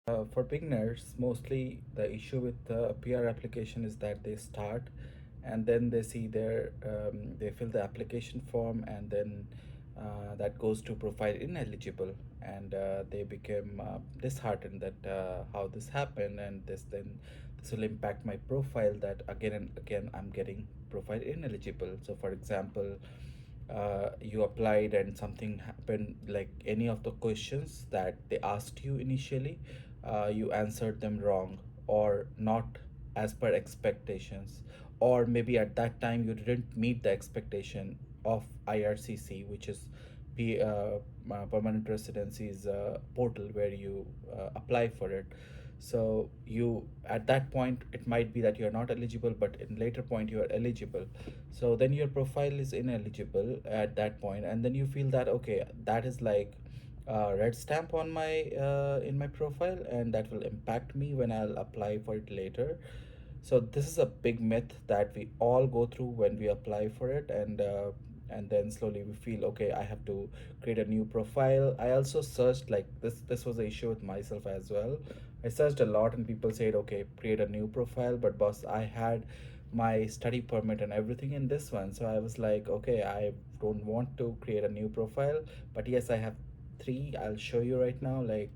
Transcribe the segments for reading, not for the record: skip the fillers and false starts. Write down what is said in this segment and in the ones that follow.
For beginners, mostly the issue with the PR application is that they start and then they see they fill the application form, and then that goes to profile ineligible, and they became disheartened that how this happened, and this will impact my profile, that again and again I'm getting profile ineligible. So for example, you applied and something happened, like any of the questions that they asked you initially, you answered them wrong or not as per expectations, or maybe at that time you didn't meet the expectation of IRCC, which is permanent residency's portal where you apply for it. So you, at that point, it might be that you're not eligible, but in later point you are eligible. So then your profile is ineligible at that point, and then you feel that okay, that is like a red stamp on my in my profile, and that will impact me when I'll apply for it later. So this is a big myth that we all go through when we apply for it, and then slowly we feel okay, I have to create a new profile. I also searched, like, this was the issue with myself as well. I searched a lot and people said okay, create a new profile, but boss, I had my study permit and everything in this one, so I was like okay, I don't want to create a new profile. But yes, I have three. I'll show you right now. Like,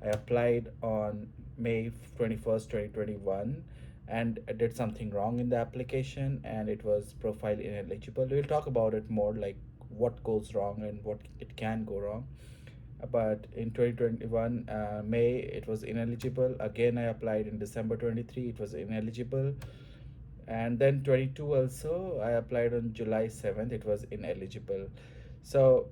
I applied on May 21st, 2021, and I did something wrong in the application and it was profile ineligible. We'll talk about it more, like what goes wrong and what it can go wrong. But in 2021 May, it was ineligible. Again, I applied in December 23, it was ineligible. And then 22 also, I applied on July 7th, it was ineligible. So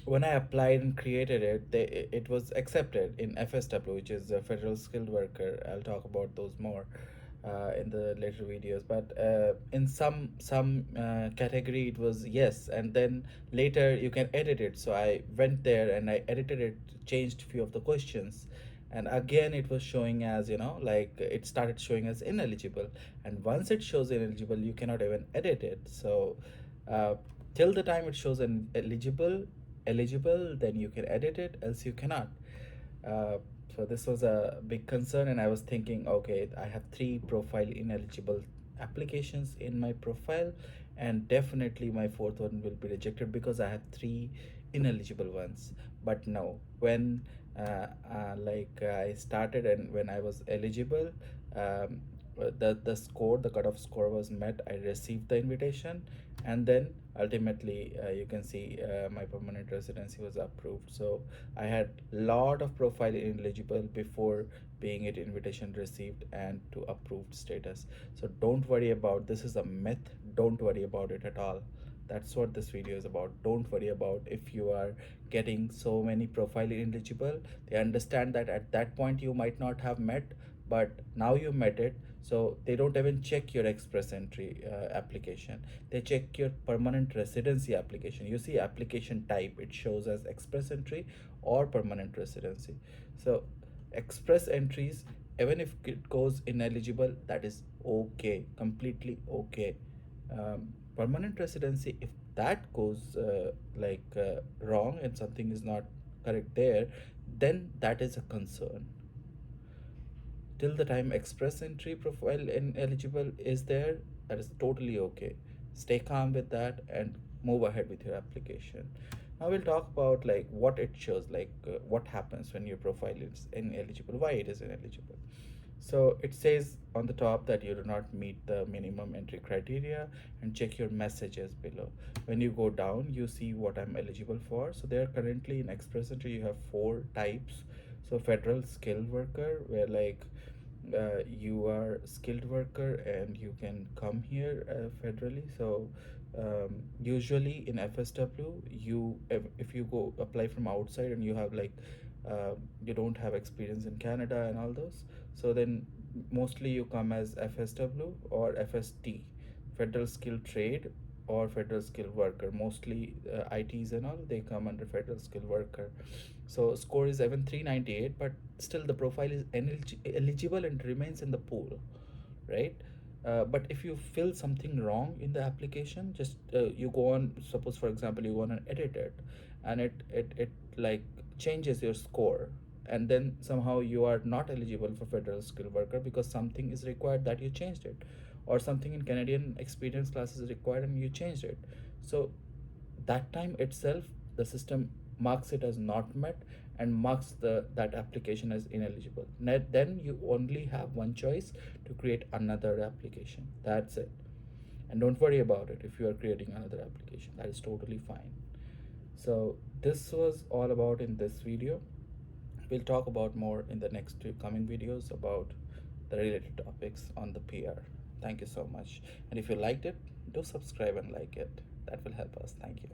when I applied and created it, it was accepted in FSW, which is a federal skilled worker. I'll talk about those more in the later videos. But in some category, it was yes, and then later you can edit it. So I went there and I edited it, changed few of the questions, and again it was showing as, like, it started showing as ineligible. And once it shows ineligible, you cannot even edit it. So uh, till the time it shows an eligible, then you can edit it, else you cannot. uh, so this was a big concern, and I was thinking okay, I have three profile ineligible applications in my profile, and definitely my fourth one will be rejected because I have three ineligible ones. But no, when I started and when I was eligible, um, the cutoff score was met. I received the invitation, and then ultimately you can see my permanent residency was approved. So I had lot of profile ineligible before being it invitation received and to approved status. So don't worry about this, is a myth. Don't worry about it at all. That's what this video is about. Don't worry about if you are getting so many profile ineligible. They understand that at that point you might not have met, but now you met it. So they don't even check your express entry application. They check your permanent residency application. You see application type, it shows as express entry or permanent residency. So express entries, even if it goes ineligible, that is okay, completely okay. Permanent residency, if that goes wrong and something is not correct there, then that is a concern. Till the time express entry profile ineligible is there, that is totally okay. Stay calm with that and move ahead with your application. Now we'll talk about like what it shows, like what happens when your profile is ineligible, why it is ineligible. So it says on the top that you do not meet the minimum entry criteria, and check your messages below. When you go down, you see what I'm eligible for. So there currently in express entry you have four types. So federal skilled worker, where like you are skilled worker and you can come here federally. So usually in FSW, if you go apply from outside and you have like you don't have experience in Canada and all those, so then mostly you come as FSW or FST, federal skilled trade, or federal skilled worker. Mostly ITs and all, they come under federal skilled worker. So score is even 398, but still the profile is eligible and remains in the pool, right? But if you fill something wrong in the application, just you go on, suppose for example you go on and edit it, and it like changes your score. and then somehow you are not eligible for federal skilled worker because something is required that you changed it, or something in Canadian experience class is required and you changed it. So that time itself the system marks it as not met and marks that application as ineligible. Then you only have one choice to create another application. That's it. And don't worry about it if you are creating another application. That is totally fine. So this was all about in this video. We'll talk about more in the next two coming videos about the related topics on the PR. Thank you so much. And if you liked it, do subscribe and like it. That will help us. Thank you.